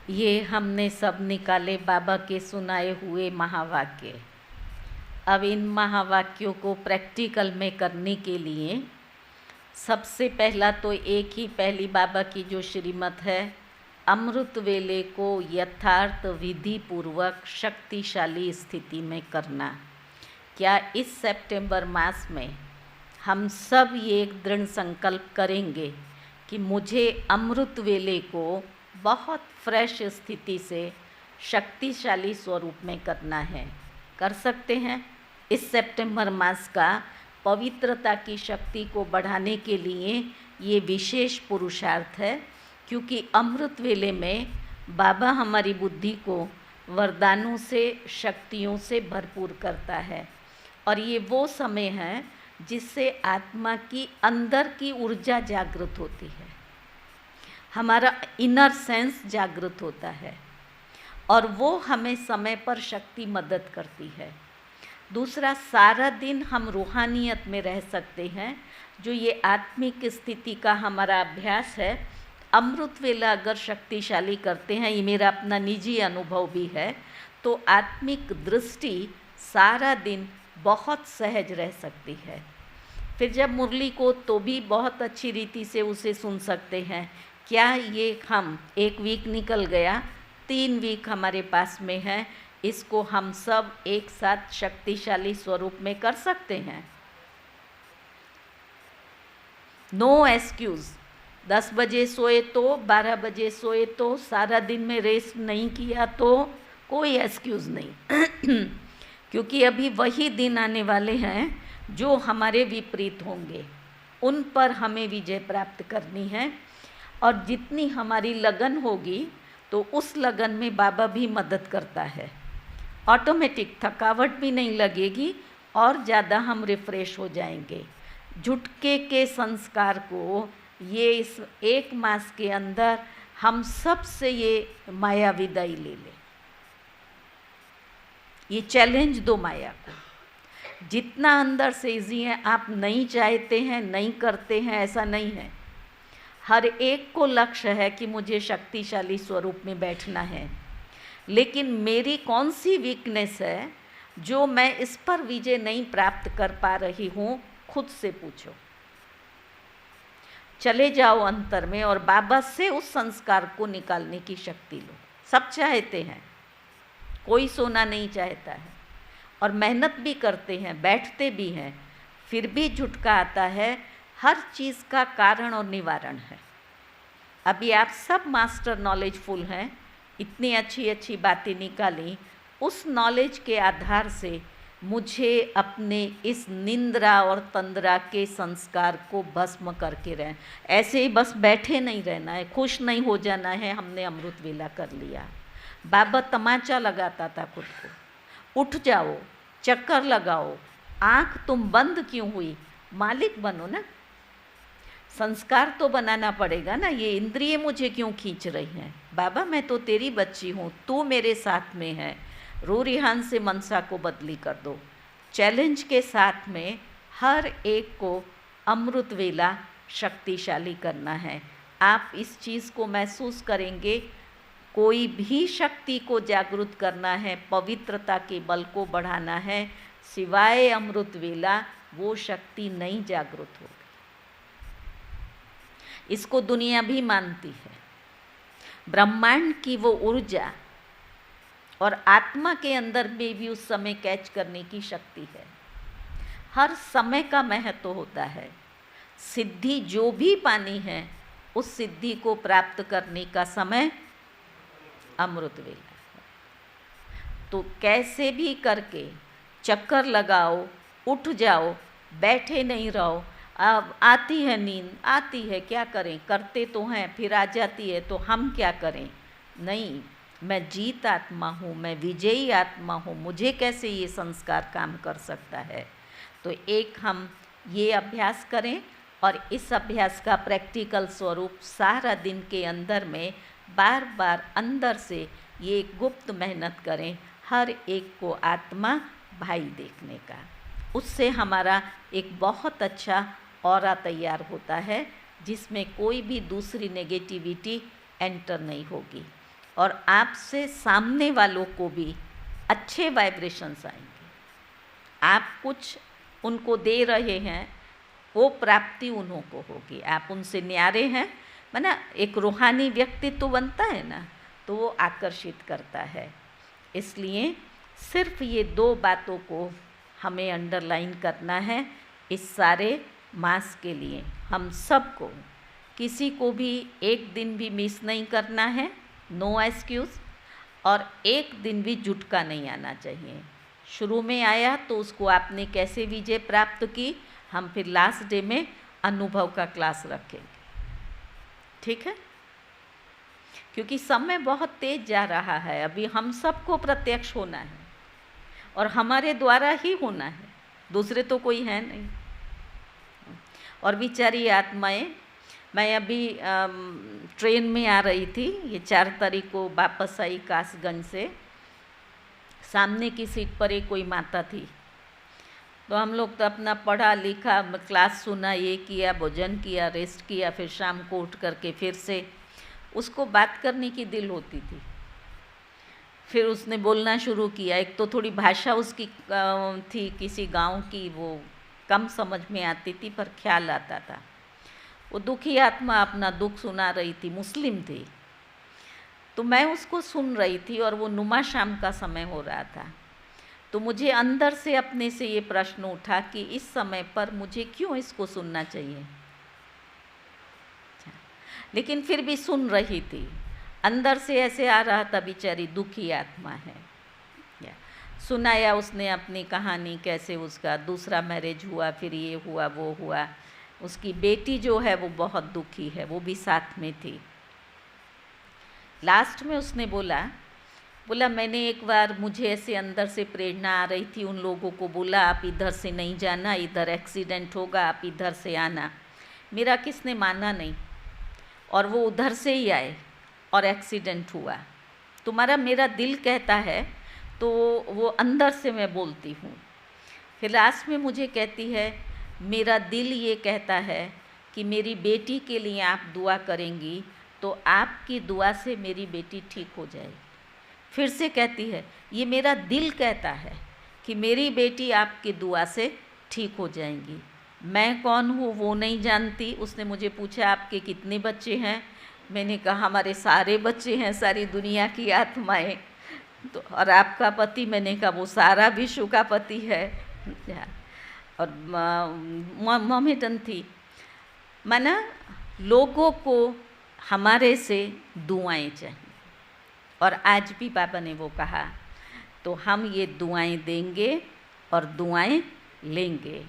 ये हमने सब निकाले बाबा के सुनाए हुए महावाक्य। अब इन महावाक्यों को प्रैक्टिकल में करने के लिए सबसे पहला तो एक ही पहली बाबा की जो श्रीमत है, अमृत वेले को यथार्थ विधि पूर्वक शक्तिशाली स्थिति में करना। क्या इस सितंबर मास में हम सब ये एक दृढ़ संकल्प करेंगे कि मुझे अमृत वेले को बहुत फ्रेश स्थिति से शक्तिशाली स्वरूप में करना है? कर सकते हैं। इस सितंबर मास का पवित्रता की शक्ति को बढ़ाने के लिए ये विशेष पुरुषार्थ है, क्योंकि अमृत वेले में बाबा हमारी बुद्धि को वरदानों से, शक्तियों से भरपूर करता है। और ये वो समय है जिससे आत्मा की अंदर की ऊर्जा जागृत होती है, हमारा इनर सेंस जागृत होता है, और वो हमें समय पर शक्ति मदद करती है। दूसरा, सारा दिन हम रूहानियत में रह सकते हैं। जो ये आत्मिक स्थिति का हमारा अभ्यास है, अमृत वेला अगर शक्तिशाली करते हैं, ये मेरा अपना निजी अनुभव भी है, तो आत्मिक दृष्टि सारा दिन बहुत सहज रह सकती है। फिर जब मुरली को तो भी बहुत अच्छी रीति से उसे सुन सकते हैं। क्या ये हम एक वीक निकल गया, 3 वीक हमारे पास में है, इसको हम सब एक साथ शक्तिशाली स्वरूप में कर सकते हैं। No excuse. 10 बजे सोए तो, 12 बजे सोए तो, सारा दिन में रेस्ट नहीं किया तो कोई एक्सक्यूज़ नहीं क्योंकि अभी वही दिन आने वाले हैं जो हमारे विपरीत होंगे। उन पर हमें विजय प्राप्त करनी है, और जितनी हमारी लगन होगी तो उस लगन में बाबा भी मदद करता है। ऑटोमेटिक थकावट भी नहीं लगेगी और ज़्यादा हम रिफ़्रेश हो जाएंगे। झुटके के संस्कार को ये इस 1 मास के अंदर हम सब से ये माया विदाई ले लें। ये चैलेंज दो माया को। जितना अंदर से इजी है, आप नहीं चाहते हैं, नहीं करते हैं, ऐसा नहीं है। हर एक को लक्ष्य है कि मुझे शक्तिशाली स्वरूप में बैठना है, लेकिन मेरी कौन सी वीकनेस है जो मैं इस पर विजय नहीं प्राप्त कर पा रही हूँ? खुद से पूछो। चले जाओ अंतर में और बाबा से उस संस्कार को निकालने की शक्ति लो। सब चाहते हैं, कोई सोना नहीं चाहता है, और मेहनत भी करते हैं, बैठते भी हैं, फिर भी झुटका आता है। हर चीज़ का कारण और निवारण है। अभी आप सब मास्टर नॉलेजफुल हैं, इतनी अच्छी अच्छी बातें निकाली। उस नॉलेज के आधार से मुझे अपने इस निंद्रा और तंद्रा के संस्कार को भस्म करके रहें। ऐसे ही बस बैठे नहीं रहना है, खुश नहीं हो जाना है हमने अमृत वेला कर लिया। बाबा तमाचा लगाता था खुद को। उठ जाओ, चक्कर लगाओ, आँख तुम बंद क्यों हुई? मालिक बनो ना। संस्कार तो बनाना पड़ेगा ना। ये इंद्रिय मुझे क्यों खींच रही हैं? बाबा मैं तो तेरी बच्ची हूँ, तू मेरे साथ में है। रू रिहान से मनसा को बदली कर दो। चैलेंज के साथ में हर एक को अमृत वेला शक्तिशाली करना है। आप इस चीज़ को महसूस करेंगे। कोई भी शक्ति को जागृत करना है, पवित्रता के बल को बढ़ाना है, सिवाय अमृत वेला वो शक्ति नहीं जागृत होगी। इसको दुनिया भी मानती है। ब्रह्मांड की वो ऊर्जा और आत्मा के अंदर में भी उस समय कैच करने की शक्ति है। हर समय का महत्व होता है। सिद्धि जो भी पानी है, उस सिद्धि को प्राप्त करने का समय अमृत वेला है। तो कैसे भी करके चक्कर लगाओ, उठ जाओ, बैठे नहीं रहो। अब आती है नींद, आती है, क्या करें? करते तो हैं, फिर आ जाती है, तो हम क्या करें? नहीं, मैं जीत आत्मा हूँ, मैं विजयी आत्मा हूँ, मुझे कैसे ये संस्कार काम कर सकता है? तो एक हम ये अभ्यास करें, और इस अभ्यास का प्रैक्टिकल स्वरूप सारा दिन के अंदर में बार बार अंदर से ये गुप्त मेहनत करें, हर एक को आत्मा भाई देखने का। उससे हमारा एक बहुत अच्छा ऑरा तैयार होता है, जिसमें कोई भी दूसरी नेगेटिविटी एंटर नहीं होगी। और आपसे सामने वालों को भी अच्छे वाइब्रेशंस आएंगे। आप कुछ उनको दे रहे हैं, वो प्राप्ति उन्हों को होगी। आप उनसे न्यारे हैं, माना एक रूहानी व्यक्तित्व बनता है ना, तो वो आकर्षित करता है। इसलिए सिर्फ ये 2 बातों को हमें अंडरलाइन करना है इस सारे मास के लिए। हम सबको, किसी को भी एक दिन भी मिस नहीं करना है, नो एक्सक्यूज़, और एक दिन भी जुटका नहीं आना चाहिए। शुरू में आया तो उसको आपने कैसे विजय प्राप्त की, हम फिर लास्ट डे में अनुभव का क्लास रखेंगे, ठीक है? क्योंकि समय बहुत तेज जा रहा है, अभी हम सबको प्रत्यक्ष होना है और हमारे द्वारा ही होना है, दूसरे तो कोई है नहीं। और बेचारी आत्माएं, मैं अभी ट्रेन में आ रही थी, ये 4 तारीख को वापस आई कासगंज से। सामने की सीट पर एक कोई माता थी, तो हम लोग तो अपना पढ़ा लिखा, क्लास सुना, ये किया, भोजन किया, रेस्ट किया, फिर शाम को उठ करके फिर से उसको बात करने की दिल होती थी। फिर उसने बोलना शुरू किया। एक तो थोड़ी भाषा उसकी थी किसी गांव की, वो कम समझ में आती थी पर ख्याल आता था। वो दुखी आत्मा अपना दुख सुना रही थी, मुस्लिम थी, तो मैं उसको सुन रही थी और वो नुमा शाम का समय हो रहा था। तो मुझे अंदर से अपने से ये प्रश्न उठा कि इस समय पर मुझे क्यों इसको सुनना चाहिए, लेकिन फिर भी सुन रही थी। अंदर से ऐसे आ रहा था, बेचारी दुखी आत्मा है। सुनाया उसने अपनी कहानी, कैसे उसका दूसरा मैरिज हुआ, फिर ये हुआ वो हुआ। उसकी बेटी जो है वो बहुत दुखी है, वो भी साथ में थी। लास्ट में उसने बोला मैंने एक बार, मुझे ऐसे अंदर से प्रेरणा आ रही थी, उन लोगों को बोला आप इधर से नहीं जाना, इधर एक्सीडेंट होगा, आप इधर से आना। मेरा किसने माना नहीं, और वो उधर से ही आए और एक्सीडेंट हुआ। तुम्हारा मेरा दिल कहता है, तो वो अंदर से मैं बोलती हूँ। फिर लास्ट में मुझे कहती है, मेरा दिल ये कहता है कि मेरी बेटी के लिए आप दुआ करेंगी तो आपकी दुआ से मेरी बेटी ठीक हो जाएगी। फिर से कहती है, ये मेरा दिल कहता है कि मेरी बेटी आपकी दुआ से ठीक हो जाएंगी। मैं कौन हूँ वो नहीं जानती। उसने मुझे पूछा आपके कितने बच्चे हैं, मैंने कहा हमारे सारे बच्चे हैं, सारी दुनिया की आत्माएं। तो और आपका पति, मैंने कहा वो सारा विश्व का पति है। और मोमेडन थी, माना लोगों को हमारे से दुआएं चाहिए, और आज भी बाबा ने वो कहा, तो हम ये दुआएं देंगे और दुआएं लेंगे।